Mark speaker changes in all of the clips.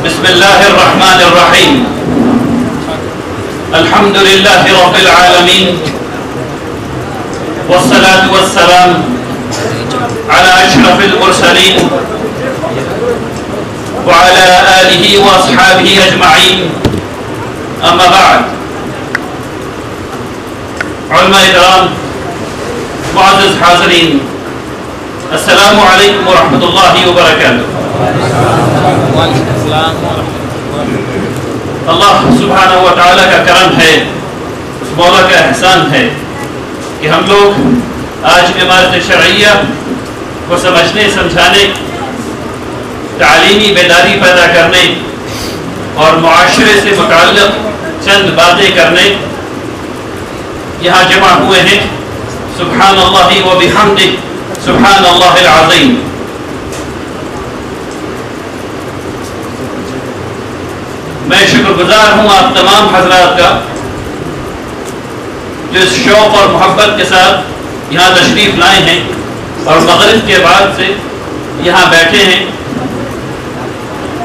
Speaker 1: بسم الله الرحمن الرحيم. الحمد لله رب العالمين، والصلاة والسلام على أشرف المرسلين وعلى آله وأصحابه أجمعين. أما بعد، علماء کرام، معزز حاضرین، السلام علیکم ورحمۃ اللہ وبرکاتہ۔ اللہ سبحانہ و تعالیٰ کا کرم ہے، اس مولا کا احسان ہے کہ ہم لوگ آج عمارت شرعیہ کو سمجھنے، سمجھانے، تعلیمی بیداری پیدا کرنے اور معاشرے سے متعلق چند باتیں کرنے یہاں جمع ہوئے ہیں۔ سبحان اللہ و بحمدہ، سبحان اللہ العظیم۔ میں شکر گزار ہوں آپ تمام حضرات کا جو اس شوق اور محبت کے ساتھ یہاں تشریف لائے ہیں اور مغرب کے بعد سے یہاں بیٹھے ہیں۔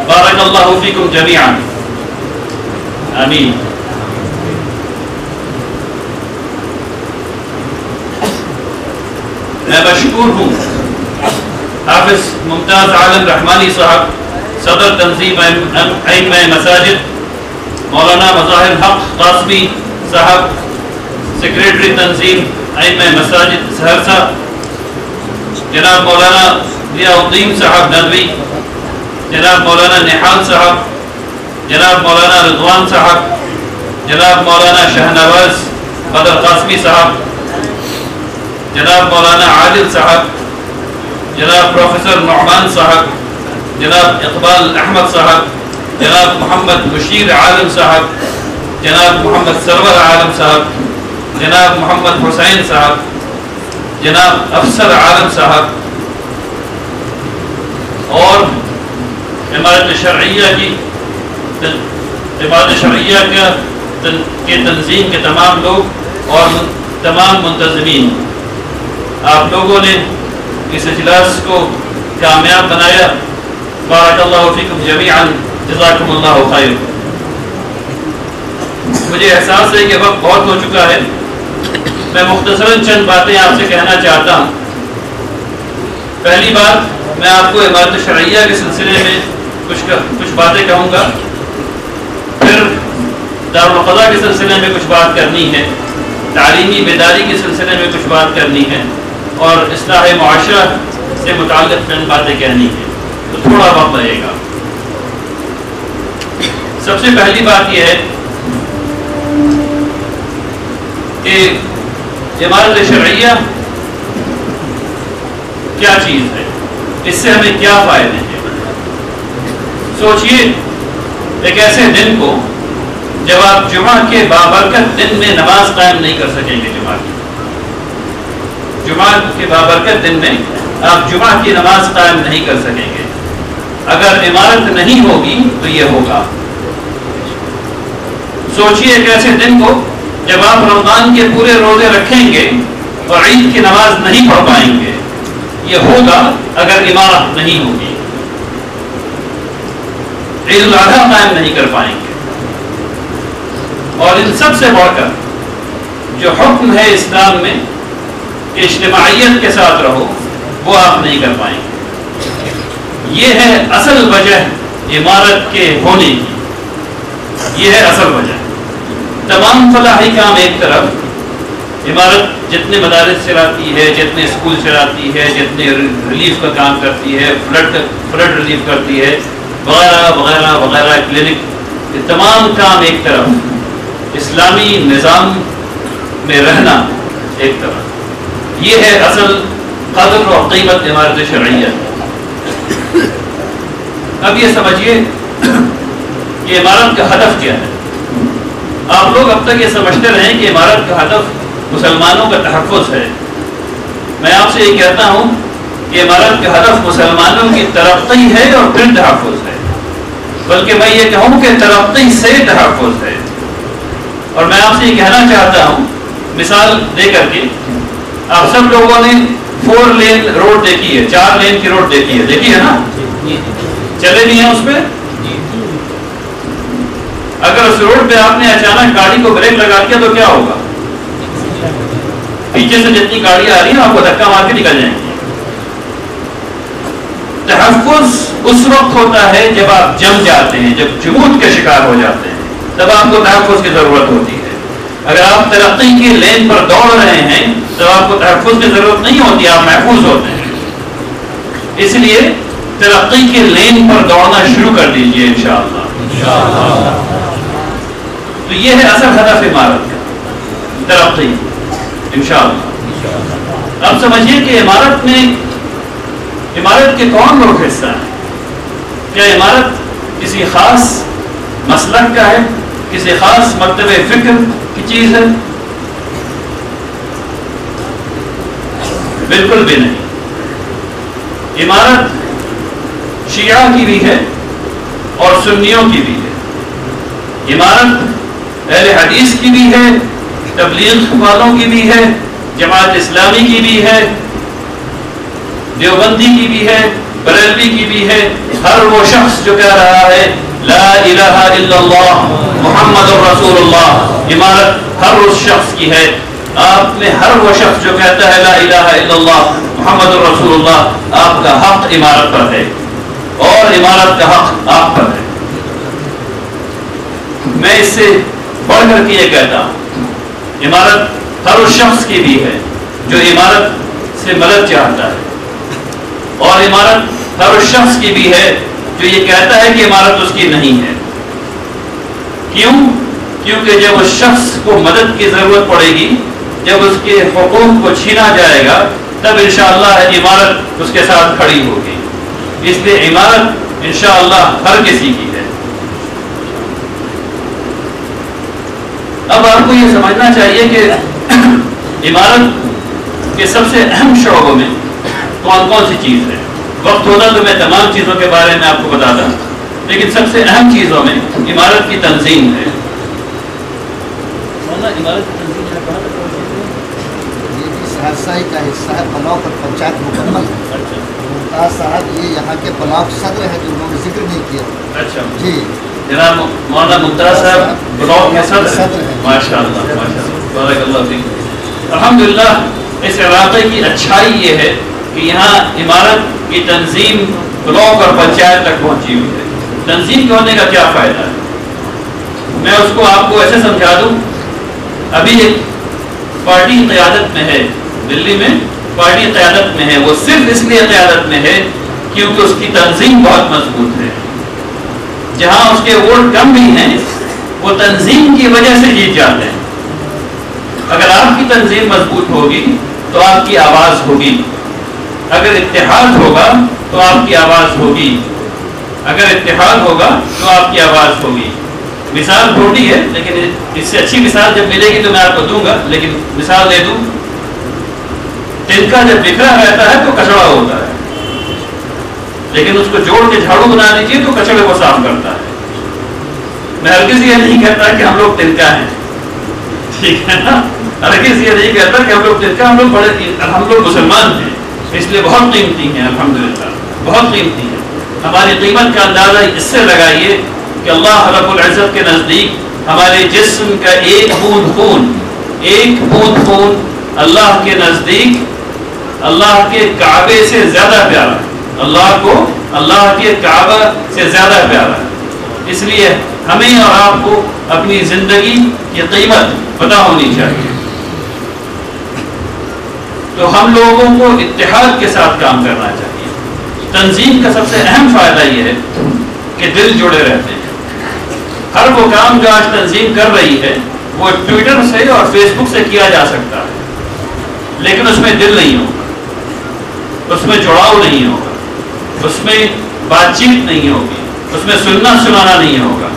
Speaker 1: بارک اللہ فیکم جمیعا، آمین۔ میں مشکور ہوں حافظ ممتاز عالم رحمانی صاحب، صدر تنظیم ائمہ مساجد، مولانا مظاہر حق قاسمی صاحب، سیکریٹری تنظیم ائمہ مساجد سہرسہ، جناب مولانا ضیاء الدین صاحب ندوی، جناب مولانا نحال صاحب، جناب مولانا رضوان صاحب، جناب مولانا شہنواز بدر قاسمی صاحب، جناب مولانا عادل صاحب، جناب پروفیسر نعمان صاحب، جناب اقبال احمد صاحب، جناب محمد بشیر عالم صاحب، جناب محمد سرور عالم صاحب، جناب محمد حسین صاحب، جناب افسر عالم صاحب، اور عمارت شرعیہ کے تنظیم کے تمام لوگ اور تمام منتظمین، آپ لوگوں نے اس اجلاس کو کامیاب بنایا۔ بارک اللہ فیکم جمیعا، جزاکم اللہ خیر۔ مجھے احساس ہے کہ وقت بہت ہو چکا ہے، میں مختصراً چند باتیں آپ سے کہنا چاہتا ہوں۔ پہلی بات، میں آپ کو عمارت شرعیہ کے سلسلے میں کچھ باتیں کہوں گا، پھر دارالقضاء کے سلسلے میں کچھ بات کرنی ہے، تعلیمی بیداری کے سلسلے میں کچھ بات کرنی ہے، اور اصلاح معاشرہ سے متعلق چند باتیں کہنی ہیں، تو تھوڑا وقت لگے گا۔ سب سے پہلی بات یہ ہے کہ عمارت شرعیہ کیا چیز ہے، اس سے ہمیں کیا فائدے ہیں۔ سوچئے ایک ایسے دن کو جب آپ جمعہ کے بابرکت دن میں نماز قائم نہیں کر سکیں گے، جمعہ کے بابرکت دن میں آپ جمعہ کی نماز قائم نہیں کر سکیں گے۔ اگر عمارت نہیں ہوگی تو یہ ہوگا۔ سوچئے ایک ایسے دن کو جب آپ رمضان کے پورے روزے رکھیں گے اور عید کی نماز نہیں پڑھ پائیں گے، یہ ہوگا اگر عمارت نہیں ہوگی۔ عید الاضحیٰ قائم نہیں کر پائیں گے، اور ان سب سے بڑھ کر جو حکم ہے اسلام میں کہ اجتماعیت کے ساتھ رہو، وہ آپ نہیں کر پائیں گے۔ یہ ہے اصل وجہ عمارت کے ہونے کی، یہ ہے اصل وجہ۔ تمام فلاحی کام ایک طرف، عمارت جتنے مدارس چلاتی ہے، جتنے اسکول چلاتی ہے، جتنے ریلیف کا کام کرتی ہے، فلڈ ریلیف کرتی ہے، وغیرہ وغیرہ وغیرہ، کلینک، یہ تمام کام ایک طرف، اسلامی نظام میں رہنا ایک طرف، یہ ہے اصل قدر و قیمت عمارت شرعیہ۔ اب یہ سمجھیے کہ عمارت کا ہدف کیا ہے۔ آپ لوگ اب تک یہ سمجھتے رہے کہ عمارت کا ہدف مسلمانوں کا تحفظ ہے۔ میں آپ سے یہ کہتا ہوں کہ عمارت کا ہدف مسلمانوں کی ترقی ہے اور پھر تحفظ ہے، بلکہ میں یہ کہوں کہ ترقی سے تحفظ ہے۔ اور میں آپ سے یہ کہنا چاہتا ہوں، مثال دے کر کے، آپ سب لوگوں نے 4 لین روڈ دیکھی ہے، 4 لین کی روڈ دیکھی ہے نا؟ چلے بھی ہیں اس پہ؟ اگر اس روڈ پہ آپ نے اچانک گاڑی کو بریک لگا دیا تو کیا ہوگا؟ پیچھے سے جتنی گاڑیاں آ رہی ہیں آپ کو دھکا مار کے نکل جائیں گی. تحفظ اس وقت ہوتا ہے جب آپ جم جاتے ہیں، جب جمود کے شکار ہو جاتے ہیں، تب آپ کو تحفظ کی ضرورت ہوتی ہے. اگر آپ ترقی کی لین پر دوڑ رہے ہیں تو آپ کو تحفظ کی ضرورت نہیں ہوتی، آپ محفوظ ہوتے ہیں. اس لیے ترقی کی لین پر دوڑنا شروع کر دیجئے انشاءاللہ. تو یہ ہے اصل ہدف عمارت کا، ترقی انشاءاللہ. اب سمجھیے کہ عمارت کے کون لوگ حصہ ہیں؟ کیا عمارت کسی خاص مسلک کا ہے، کسی خاص مکتب فکر کی چیز ہے؟ بالکل بھی نہیں. عمارت شیعہ کی بھی ہے اور سنیوں کی بھی ہے. عمارت اہل حدیث کی بھی ہے، تبلیغ والوں کی بھی ہے، جماعت اسلامی کی بھی ہے، دیوبندی کی بھی ہے، بریلوی کی بھی ہے. ہر وہ شخص جو کہہ رہا ہے لا الہ الا اللہ محمد رسول اللہ، عمارت ہر اس شخص کی ہے. آپ میں ہر وہ شخص جو کہتا ہے لا الہ الا اللہ محمد رسول اللہ، آپ کا حق عمارت پر ہے اور عمارت کا حق آپ پر ہے. میں اس سے بڑھ کر کے یہ کہتا ہوں، عمارت ہر اس شخص کی بھی ہے جو عمارت سے مدد چاہتا ہے، اور عمارت ہر اس شخص کی بھی ہے جو یہ کہتا ہے کہ عمارت اس کی نہیں ہے. کیوں؟ کیونکہ جب اس شخص کو مدد کی ضرورت پڑے گی، جب اس کے حقوق کو چھینا جائے گا، تب انشاءاللہ عمارت اس کے ساتھ کھڑی ہوگی. اس لیے عمارت انشاءاللہ ہر کسی کی ہے. اب آپ کو یہ سمجھنا چاہیے کہ عمارت کے سب سے اہم شعبوں میں کون کون سی چیز ہے. وقت ہوتا تو میں تمام چیزوں کے بارے میں آپ کو بتاتا، لیکن سب سے اہم چیزوں میں عمارت کی تنظیم ہے. عمارت کی تنظیم ہے کہاں تک
Speaker 2: یہ بھی سہرسہ کا حصہ ہے، بلاک اور پنچایت مکمل ہے. ممتاز صاحب یہ یہاں کے بلاک صدر ہیں جو انہوں نے ذکر نہیں کیا.
Speaker 1: اچھا
Speaker 2: جی
Speaker 1: جناب مولانا ممتاز صاحب بلاک کے صدر ہیں. ماشاء اللہ بارک اللہ فیک. الحمدللہ اس علاقے کی اچھائی یہ ہے کہ یہاں عمارت کی تنظیم بلاک اور پنچایت تک پہنچی ہوئی ہے. تنظیم کے ہونے کا کیا فائدہ ہے؟ میں اس کو آپ کو ایسے سمجھا دوں. ابھی ایک پارٹی قیادت میں ہے دلی میں، پارٹی قیادت میں ہے، وہ صرف اس لیے قیادت میں ہے کیونکہ اس کی تنظیم بہت مضبوط ہے. جہاں اس کے ووٹ کم بھی ہیں وہ تنظیم کی وجہ سے جیت جاتے ہیں. اگر آپ کی تنظیم مضبوط ہوگی تو آپ کی آواز ہوگی. اگر اتحاد ہوگا تو آپ کی آواز ہوگی. اگر اتحاد ہوگا تو آپ کی آواز ہوگی. مثال چھوٹی ہے لیکن اس سے اچھی مثال جب ملے گی تو میں آپ کو دوں گا، لیکن مثال دے دوں. تنکا جب بکھرا رہتا ہے تو کچڑا ہوتا ہے، لیکن اس کو جوڑ کے جھاڑو بنا دیجیے تو کچڑے کو صاف کرتا ہے. میں ہرگز یہ نہیں کہتا کہ ہم لوگ تنکا ہیں، ٹھیک ہے نا. ہرگز یہ نہیں کہتا کہ ہم لوگ تنکا، ہم لوگ مسلمان ہیں، اس لیے بہت قیمتی ہیں. الحمدللہ بہت قیمتی ہیں. ہماری قیمت کا اندازہ اس سے لگائیے کہ اللہ رب العزت کے نزدیک ہمارے جسم کا ایک بوند خون اللہ کے نزدیک اللہ کے کعبے سے زیادہ پیارا ہے. اللہ کو اللہ کے کعبہ سے زیادہ پیارا ہے. اس لیے ہمیں اور آپ کو اپنی زندگی کی قیمت پتہ ہونی چاہیے. تو ہم لوگوں کو اتحاد کے ساتھ کام کرنا چاہیے. تنظیم کا سب سے اہم فائدہ یہ ہے کہ دل جڑے رہتے ہیں. ہر وہ کام جو آج تنظیم کر رہی ہے وہ ٹویٹر سے اور فیس بک سے کیا جا سکتا ہے، لیکن اس میں دل نہیں ہوگا، اس میں جڑاؤ نہیں ہوگا، اس میں بات چیت نہیں ہوگی، اس میں سننا سنانا نہیں ہوگا.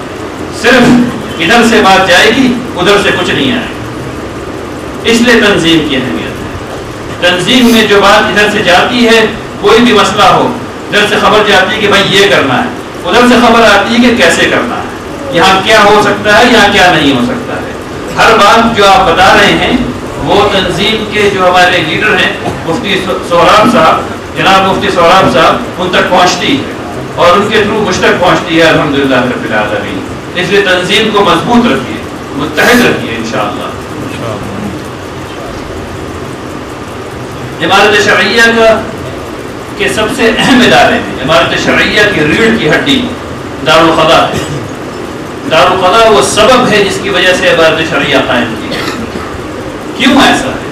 Speaker 1: صرف ادھر سے بات جائے گی، ادھر سے کچھ نہیں آئے گا. اس لیے تنظیم کی اہمیت ہے. تنظیم میں جو بات ادھر سے جاتی ہے، کوئی بھی مسئلہ ہو، ادھر سے خبر جاتی ہے کہ بھائی یہ کرنا ہے، ادھر سے خبر آتی ہے کہ کیسے کرنا ہے، یہاں کیا ہو سکتا ہے، یہاں کیا نہیں ہو سکتا ہے. ہر بات جو آپ بتا رہے ہیں وہ تنظیم کے جو ہمارے لیڈر ہیں مفتی سہراب صاحب، جناب مفتی سہراب صاحب، ان تک پہنچتی ہے. اور ان کے تھرو مجھ تک پہنچتی ہے الحمدللہ رب العالمین. اس لیے تنظیم کو مضبوط رکھیے, متحد رکھیے انشاءاللہ. عمارت شرعیہ کا کے سب سے اہم ادارے میں عمارت شرعیہ کی ریڑھ کی ہڈی دارالقضاء ہے. دارالقضاء وہ سبب ہے جس کی وجہ سے عمارت شرعیہ قائم کی ہے. کیوں ایسا ہے؟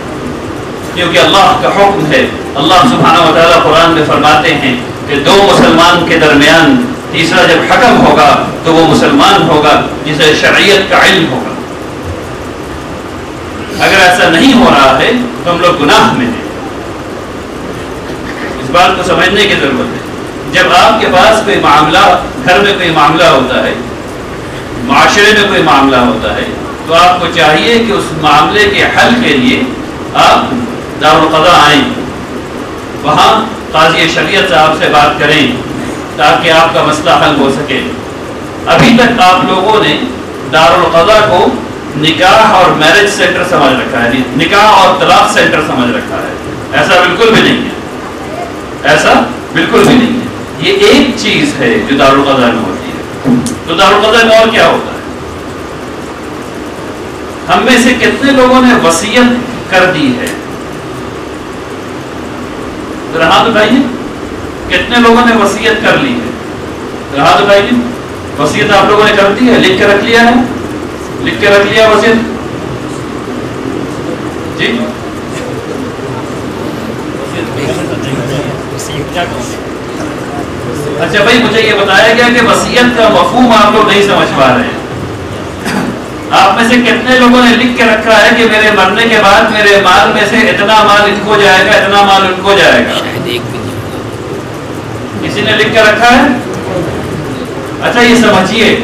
Speaker 1: کیونکہ اللہ کا حکم ہے. اللہ سبحانہ و تعالیٰ قرآن میں فرماتے ہیں کہ دو مسلمان کے درمیان تیسرا جب حکم ہوگا تو وہ مسلمان ہوگا جسے شرعیت کا علم ہوگا. اگر ایسا نہیں ہو رہا ہے تو ہم لوگ گناہ میں ہیں. اس بات کو سمجھنے کی ضرورت ہے. جب آپ کے پاس کوئی معاملہ, گھر میں کوئی معاملہ ہوتا ہے, معاشرے میں کوئی معاملہ ہوتا ہے, تو آپ کو چاہیے کہ اس معاملے کے حل کے لیے آپ دارالقضاء آئیں, وہاں قاضی شریعت صاحب سے بات کریں تاکہ آپ کا مسئلہ حل ہو سکے. ابھی تک آپ لوگوں نے دارالقضاء کو نکاح اور میرج سینٹر سمجھ رکھا ہے, نکاح اور طلاق سینٹر سمجھ رکھا ہے. ایسا بالکل بھی نہیں ہے, ایسا بالکل بھی نہیں ہے. یہ ایک چیز ہے جو دارالقضاء میں ہوتی ہے. تو دارالقضاء میں اور کیا ہوتا ہے؟ ہم میں سے کتنے لوگوں نے وصیت کر دی ہے؟ ہاتھ اٹھائیے. کتنے لوگوں نے وصیت کر لی ہے؟ ہاتھ اٹھائیے. وصیت آپ لوگوں نے کر دی ہے, لکھ کے رکھ لیا ہے, لکھ کے رکھ لیا وصیت؟ جی اچھا بھائی, مجھے یہ بتایا گیا کہ وصیت کا مفہوم آپ لوگ نہیں سمجھ پا رہے ہیں. آپ میں سے کتنے لوگوں نے لکھ کے رکھا ہے کہ میرے مرنے کے بعد میرے مال میں سے اتنا مال ان کو جائے گا, اتنا مال ان کو جائے گا؟ کسی نے لکھ کے رکھا ہے؟ اچھا یہ سمجھیے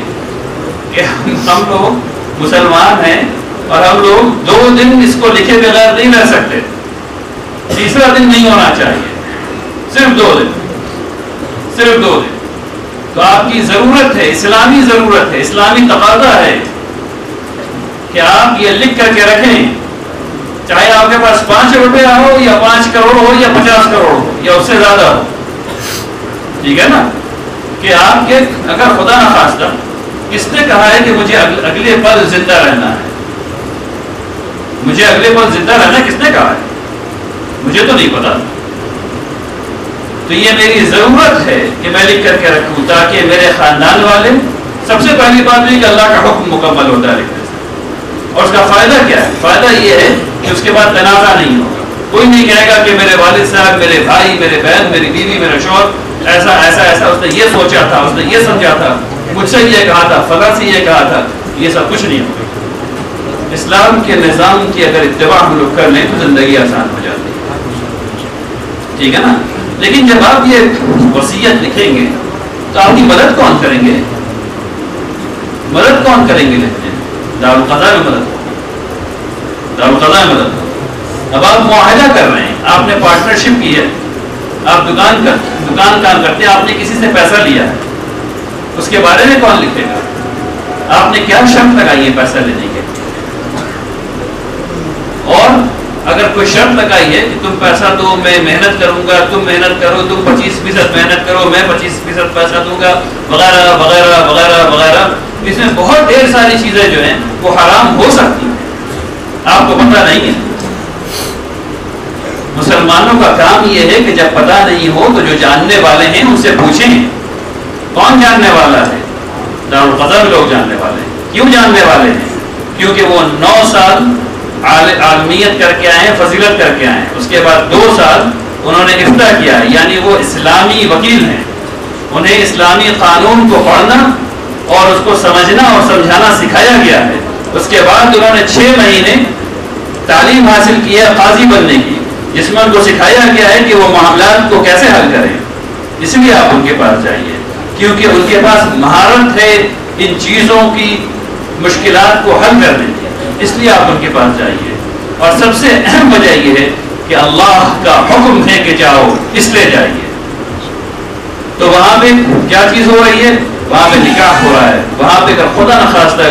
Speaker 1: کہ ہم لوگ مسلمان ہیں اور ہم لوگ 2 دن اس کو لکھے بغیر نہیں رہ سکتے. تیسرا دن نہیں ہونا چاہیے, صرف 2 دن, صرف 2 دن. تو آپ کی ضرورت ہے, اسلامی ضرورت ہے, اسلامی تقاضا ہے کہ آپ یہ لکھ کر کے رکھیں, چاہے آپ کے پاس 5 روپیہ ہو یا 5 کروڑ ہو یا 50 کروڑ ہو یا اس سے زیادہ ہو. ٹھیک ہے نا, کہ آپ کے اگر خدا نخواستہ کس نے کہا ہے کہ مجھے اگلے پل زندہ رہنا ہے, مجھے اگلے پل زندہ رہنا کس نے کہا ہے؟ مجھے تو نہیں پتا. تو یہ میری ضرورت ہے کہ میں لکھ کر کے رکھوں تاکہ میرے خاندان والے, سب سے پہلی بات یہ کہ اللہ کا حکم مکمل ہوتا ہے لکھنے سے. اور اس کا فائدہ کیا ہے؟ فائدہ یہ ہے کہ اس کے بعد تنازع نہیں ہوگا. کوئی نہیں کہے گا کہ میرے والد صاحب, میرے بھائی, میرے بہن, میری بیوی, میرا شوہر ایسا ایسا ایسا, اس نے یہ سوچا تھا, اس نے یہ سمجھا تھا, مجھ سے یہ کہا تھا, فلاں سے یہ کہا تھا. یہ سب کچھ نہیں ہوگا. اسلام کے نظام کی اگر اتباع ہم لوگ کر لیں تو زندگی آسان ہو جاتی ہے. ٹھیک ہے نا. لیکن جب آپ یہ وصیت لکھیں گے تو آپ کی مدد کون کریں گے؟ مدد کون کریں گے لکھنے میں؟ دارالقضاء میں مدد ہوگی, دارالقضاء میں مدد ہوگی. اب آپ معاہدہ کر رہے ہیں, آپ نے پارٹنرشپ کی ہے, آپ دکان کام کرتے ہیں, آپ نے کسی سے پیسہ لیا ہے, اس کے بارے میں کون لکھے گا؟ آپ نے کیا شرط لگائی ہے پیسہ لینے کے؟ اور اگر کوئی شرط لگائی ہے کہ تم پیسہ دو, میں محنت کروں گا, تم محنت کرو, تم 25% محنت کرو, میں 25% پیسہ دوں گا, وغیرہ وغیرہ وغیرہ وغیرہ, اس میں بہت ڈھیر ساری چیزیں جو ہیں وہ حرام ہو سکتی ہیں, آپ کو پتہ نہیں ہے. مسلمانوں کا کام یہ ہے کہ جب پتہ نہیں ہو تو جو جاننے والے ہیں ان سے پوچھیں. کون جاننے والا ہے؟ دارالقضاء میں لوگ جاننے والے ہیں. کیوں جاننے والے ہیں؟ کیونکہ وہ 9 سال عالمیت کر کے آئے ہیں, فضیلت کر کے آئے ہیں. اس کے بعد 2 سال انہوں نے افتاء کیا ہے, یعنی وہ اسلامی وکیل ہیں. انہیں اسلامی قانون کو پڑھنا اور اس کو سمجھنا اور سمجھانا سکھایا گیا ہے. اس کے بعد انہوں نے 6 مہینے تعلیم حاصل کی ہے قاضی بننے کی, جس میں ان کو سکھایا گیا ہے کہ وہ معاملات کو کیسے حل کریں. اس لیے آپ ان کے پاس جائیے, کیونکہ ان کے پاس مہارت ہے ان چیزوں کی مشکلات کو حل کرنے کی. اس لیے آپ ان کے پاس جائیے. اور سب سے اہم وجہ یہ ہے کہ اللہ کا حکم ہے کہ جاؤ, اس لیے جائیے. تو وہاں پہ کیا چیز ہو رہی ہے؟ وہاں پہ نکاح ہو رہا ہے. وہاں پہ اگر خدا نخواستہ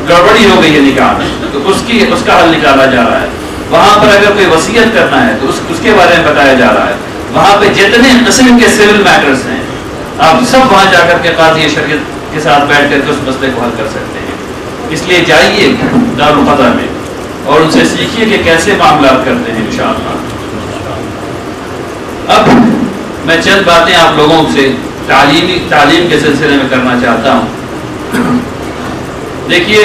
Speaker 1: گڑبڑی ہو گئی ہے نکاح میں تو اس کا حل نکالا جا رہا ہے. وہاں پر اگر کوئی وصیت کرنا ہے تو اس کے بارے میں بتایا جا رہا ہے. وہاں پہ جتنے قسم کے سول میٹرز ہیں آپ سب وہاں جا کر کے قاضی شریعت کے ساتھ بیٹھ کر کے اس مسئلے کو حل کر سکتے ہیں. اس لیے جائیے دارالقضا میں اور ان سے سیکھیے کہ کیسے معاملات کرتے ہیں انشاءاللہ. اب میں چند باتیں آپ لوگوں سے تعلیم کے سلسلے میں کرنا چاہتا ہوں. دیکھیے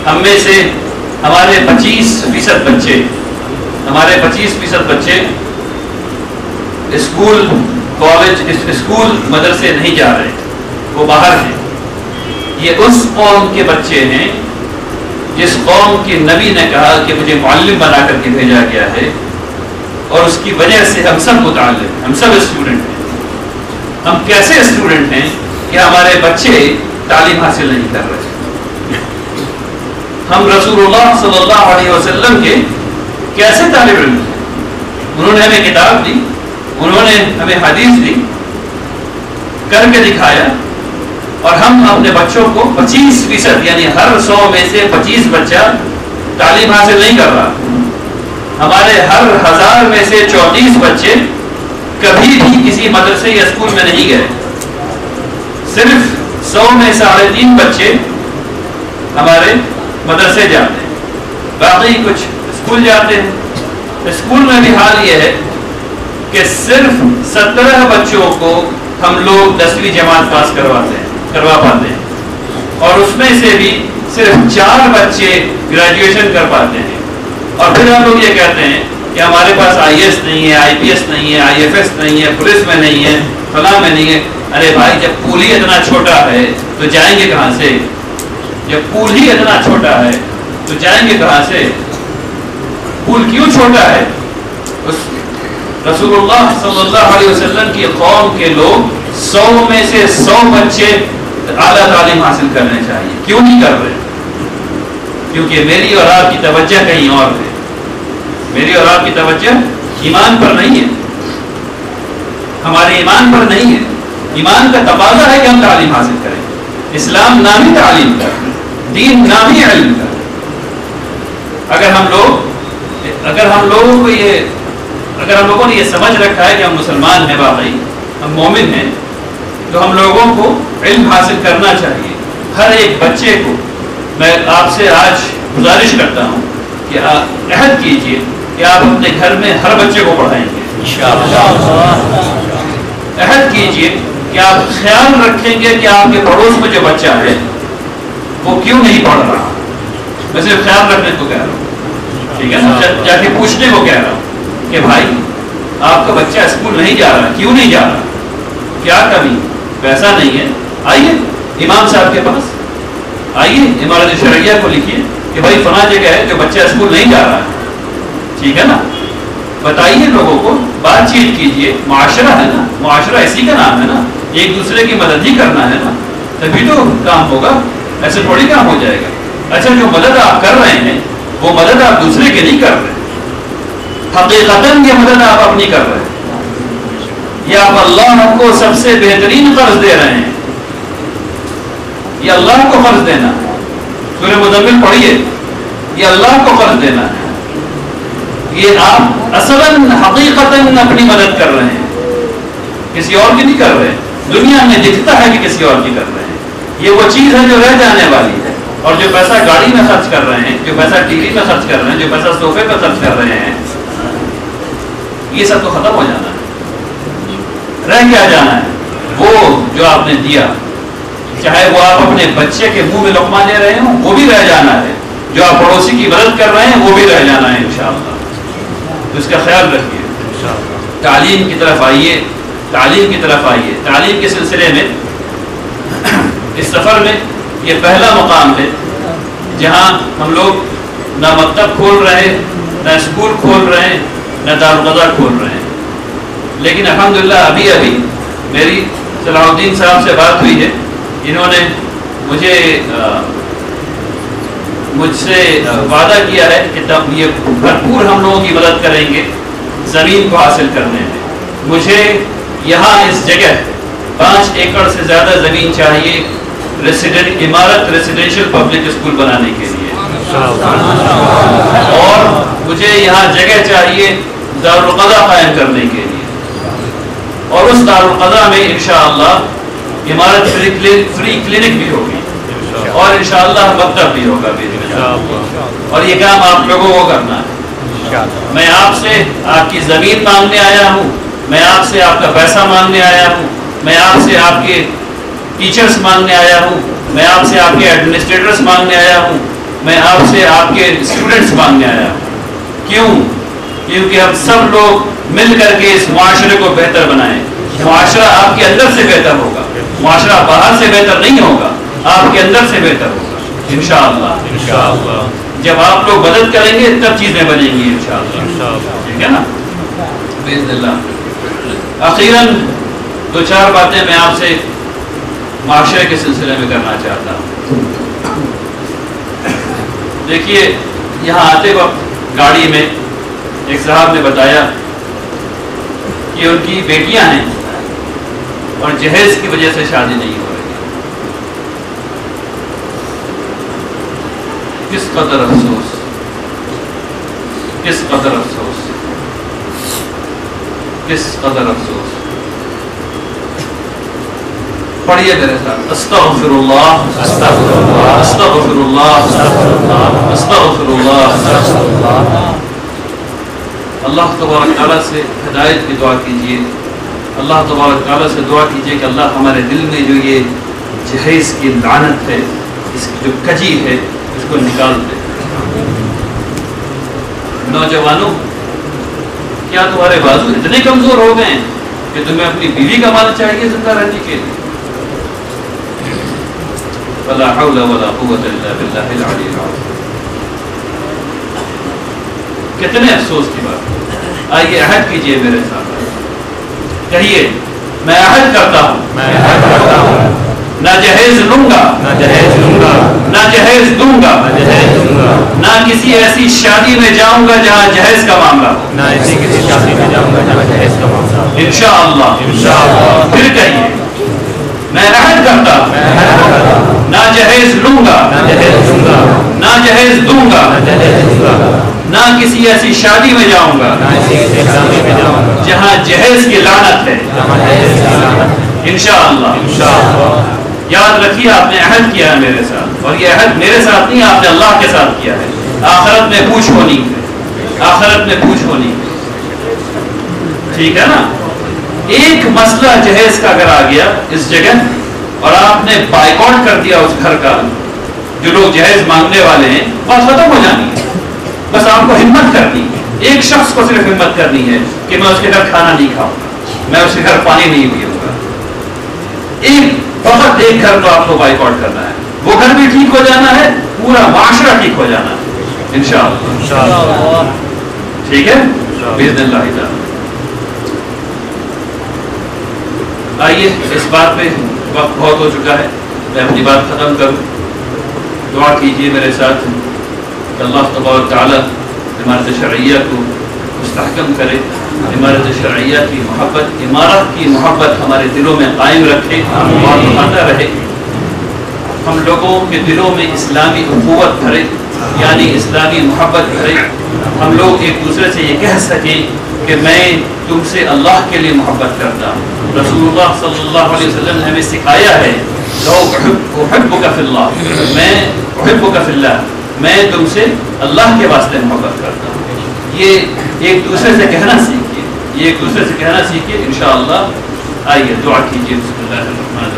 Speaker 1: ہم میں سے ہمارے 25% بچے اسکول کالج اسکول مدرسے نہیں جا رہے, وہ باہر ہیں. یہ اس قوم کے بچے ہیں جس قوم کے نبی نے کہا کہ مجھے معلم بنا کر کے بھیجا گیا ہے, اور اس کی وجہ سے ہم سب متعلق ہیں, ہم سب اسٹوڈنٹ ہیں. ہم کیسے اسٹوڈنٹ ہیں کہ ہمارے بچے تعلیم حاصل نہیں کر رہے. ہم رسول اللہ صلی اللہ علیہ وسلم کے کیسے طالب علم ہیں؟ انہوں نے ہمیں کتاب دی, انہوں نے ہمیں حدیث دی, کر کے دکھایا, اور ہم اپنے بچوں کو 25% یعنی ہر 100 میں سے 25 بچہ تعلیم حاصل نہیں کر رہا. ہمارے ہر 1000 میں سے 34 بچے کبھی بھی کسی مدرسے یا اسکول میں نہیں گئے. صرف 100 میں 3.5 بچے ہمارے مدرسے جاتے ہیں, باقی کچھ اسکول جاتے ہیں. اسکول میں بھی حال یہ ہے کہ صرف 17 بچوں کو ہم لوگ 10ویں جماعت پاس کروا پاتے ہیں, اور اس میں سے بھی صرف 4 بچے گریجویشن کر پاتے ہیں. اور پھر ہم لوگ یہ کہتے ہیں کہ ہمارے پاس IAS نہیں ہے, IPS نہیں ہے, IFS نہیں ہے, پولیس میں نہیں ہے, فلاں میں نہیں ہے. ارے بھائی جب پول ہی اتنا چھوٹا ہے تو جائیں گے کہاں سے؟ جب پول ہی اتنا چھوٹا ہے تو جائیں گے کہاں سے؟ پول کیوں چھوٹا ہے؟ رسول اللہ صلی اللہ علیہ وسلم کی قوم کے لوگ 100 میں سے 100 بچے اعلیٰ تعلیم حاصل کرنے چاہیے. کیوں نہیں کر رہے؟ کیونکہ میری اور آپ کی توجہ کہیں اور ہے. میری اور آپ کی توجہ ایمان پر نہیں ہے, ہمارے ایمان پر نہیں ہے. ایمان کا تقاضا ہے کہ ہم تعلیم حاصل کریں. اسلام نامی تعلیم کا, دین نامی علم کا. اگر ہم لوگوں نے یہ سمجھ رکھا ہے کہ ہم مسلمان ہیں, واقعی ہم مومن ہیں, تو ہم لوگوں کو علم حاصل کرنا چاہیے. ہر ایک بچے کو میں آپ سے آج گزارش کرتا ہوں کہ عہد کیجئے کہ آپ اپنے گھر میں ہر بچے کو پڑھائیں گے انشاءاللہ. عہد کیجئے کہ آپ خیال رکھیں گے کہ آپ کے پڑوس میں جو بچہ ہے وہ کیوں نہیں پڑھ رہا. میں صرف خیال رکھنے کو کہہ رہا ہوں, ٹھیک ہے نا, جا کے پوچھنے کو کہہ رہا ہوں کہ بھائی آپ کا بچہ اسکول نہیں جا رہا, کیوں نہیں جا رہا, کیا کمی, پیسہ نہیں ہے, آئیے امام صاحب کے پاس, آئیے عمارت شرعیہ کو لکھیے کہ بھائی فلاں جگہ ہے جو بچہ اسکول نہیں جا رہا ہے, ٹھیک ہے نا, بتائیے لوگوں کو, بات چیت کیجیے. معاشرہ ہے نا, معاشرہ اسی کا نام ہے نا, ایک دوسرے کی مدد ہی کرنا ہے نا, تبھی تو کام ہوگا, ایسے تھوڑی کام ہو جائے گا. اچھا جو مدد آپ کر رہے ہیں وہ مدد آپ دوسرے کے نہیں کر رہے, حقیقتاً یہ مدد آپ اپنی کر رہے ہیں. یہ آپ اللہ کو سب سے بہترین قرض دے رہے ہیں. یہ اللہ کو قرض دینا, سورہ مزمل پڑھیے, یہ اللہ کو قرض دینا ہے. یہ آپ اصلاً حقیقتاً اپنی مدد کر رہے ہیں, کسی اور کی نہیں کر رہے. دنیا میں دکھتا ہے کہ کسی اور کی کر رہے ہیں. یہ وہ چیز ہے جو رہ جانے والی ہے, اور جو پیسہ گاڑی میں خرچ کر رہے ہیں, جو پیسہ ٹی وی میں خرچ کر رہے ہیں, جو پیسہ صوفے پہ خرچ کر رہے ہیں, یہ سب تو ختم ہو جانا ہے. رہ کیا جانا ہے؟ وہ جو آپ نے دیا, چاہے وہ آپ اپنے بچے کے منہ میں لقمہ دے رہے ہوں, وہ بھی رہ جانا ہے. جو آپ پڑوسی کی مدد کر رہے ہیں وہ بھی رہ جانا ہے انشاءاللہ. تو اس کا خیال رکھیے. تعلیم کی طرف آئیے, تعلیم کی طرف آئیے. تعلیم کے سلسلے میں اس سفر میں یہ پہلا مقام ہے جہاں ہم لوگ نہ مکتب کھول رہے ہیں, نہ اسکول کھول رہے ہیں, نہ دارالقضا کھول رہے ہیں. لیکن الحمدللہ ابھی میری صلاح الدین صاحب سے بات ہوئی ہے. انہوں نے مجھ سے وعدہ کیا ہے کہ یہ بھرپور ہم لوگوں کی مدد کریں گے زمین کو حاصل کرنے میں. مجھے یہاں اس جگہ 5 ایکڑ سے زیادہ زمین چاہیے عمارت ریزیڈینشیل پبلک اسکول بنانے کے لیے, اور مجھے یہاں جگہ چاہیے دارالقضا قائم کرنے کے لیے. اور اس دارالقضا میں انشاءاللہ عمارت فری کلینک بھی ہوگی اور انشاءاللہ مکتب بھی ہوگا اور یہ کام آپ لوگوں کو کرنا ہے. میں آپ سے آپ کی زمین مانگنے آیا ہوں, میں آپ سے آپ کا پیسہ مانگنے آیا ہوں, میں آپ سے آپ کے ٹیچرز مانگنے آیا ہوں, میں آپ سے آپ کے ایڈمنسٹریٹرز مانگنے آیا ہوں, میں آپ سے آپ کے اسٹوڈنٹس مانگنے آیا ہوں. کیوں؟ کیونکہ ہم سب لوگ مل کر کے اس معاشرے کو بہتر بنائیں. معاشرہ آپ کے اندر سے بہتر ہوگا, معاشرہ باہر سے بہتر نہیں ہوگا, آپ کے اندر سے بہتر ہوگا انشاءاللہ. جب آپ لوگ مدد کریں گے تب چیزیں بنیں گی انشاءاللہ. ٹھیک ہے نا, باذن اللہ. اخیراً 2-4 باتیں میں آپ سے معاشرے کے سلسلے میں کرنا چاہتا ہوں. دیکھیے, یہاں آتے وقت گاڑی میں ایک صاحب نے بتایا کہ ان کی بیٹیاں ہیں اور جہیز کی وجہ سے شادی نہیں ہو رہی. کس قدر افسوس, کس قدر افسوس, کس قدر افسوس. پڑھیے میرے ساتھ, استغفر اللہ استغفر اللہ استغفر اللہ استغفر اللہ. اللہ تبارک تعالیٰ سے ہدایت کی دعا کیجیے. اللہ تبارک تعالیٰ سے دعا کیجیے کہ اللہ ہمارے دل میں جو یہ جہیز کی لعنت ہے, اس کی جو کجی ہے, اس کو نکال دے. نوجوانوں, کیا تمہارے بازو اتنے کمزور ہو گئے ہیں کہ تمہیں اپنی بیوی کا مال چاہیے زندہ رہنے کے لیے؟ ولا حول ولا قوة الا بالله العلی العظیم. کتنے افسوس کی بات. آئیے عہد کیجئے میرے ساتھ, کہیے میں عہد کرتا ہوں, میں عہد کرتا ہوں نہ جہیز لوں گا, نہ جہیز لوں گا, نہ جہیز دوں گا, نہ جہیز دوں گا, نہ کسی ایسی شادی میں جاؤں گا جہاں جہیز کا معاملہ ہو, نہ ایسی کسی شادی میں جاؤں گا جہاں جہیز کا معاملہ ہو انشاءاللہ. انشاءاللہ. پھر کہیے میں عہد کرتا ہوں, میں عہد کرتا ہوں نہ جہیز لوں گا, نہ جہیز لوں گا, نہ جہیز دوں گا, نہ جہیز دوں گا, نہ کسی ایسی شادی میں جاؤں گا جہاں جہیز کی لعنت ہے انشاءاللہ. یاد رکھیے, آپ نے عہد کیا ہے میرے ساتھ, اور یہ عہد میرے ساتھ نہیں, آپ نے اللہ کے ساتھ کیا ہے. آخرت میں پوچھ ہونی ہے, آخرت میں پوچھ ہونی ہے. ٹھیک ہے نا. ایک مسئلہ جہیز کا اگر آ گیا اس جگہ اور آپ نے بائیکاٹ کر دیا اس گھر کا, جو لوگ جہیز مانگنے والے ہیں, بات ختم ہو جانی ہے. بس آپ کو ہمت کرنی ہے, ایک شخص کو صرف ہمت کرنی ہے کہ میں اس کے گھر کھانا نہیں کھاؤں گا, میں اس کے گھر پانی نہیں پیوں گا. فقط ایک گھر کو آپ کو بائیکاٹ کرنا ہے. وہ گھر بھی ٹھیک ہو جانا ہے, پورا معاشرہ ٹھیک ہو جانا ہے انشاءاللہ. ٹھیک ہے باذن اللہ تعالی. آئیے, اس بات پہ وقت بہت ہو چکا ہے, میں اپنی بات ختم کروں. دعا کیجیے میرے ساتھ کہ اللہ تبارک تعالی عمارت شرعیہ کو مستحکم کرے, عمارت شرعیہ کی محبت, عمارت کی محبت ہمارے دلوں میں قائم رکھے اور بڑھاتا رہے. ہم لوگوں کے دلوں میں اسلامی اخوت بھرے, یعنی اسلامی محبت بھرے. ہم لوگ ایک دوسرے سے یہ کہہ سکیں کہ میں تم سے اللہ کے لیے محبت کرتا ہوں. رسول اللہ صلی اللہ علیہ وسلم نے ہمیں سکھایا ہے, احبک فی اللہ, میں احبک فی اللہ, میں تم سے اللہ کے واسطے محبت کرتا ہوں. یہ ایک دوسرے سے کہنا سیکھیے, یہ ایک دوسرے سے کہنا سیکھیے انشاءاللہ. آئیے دعا کیجیے. بسم اللہ الرحمن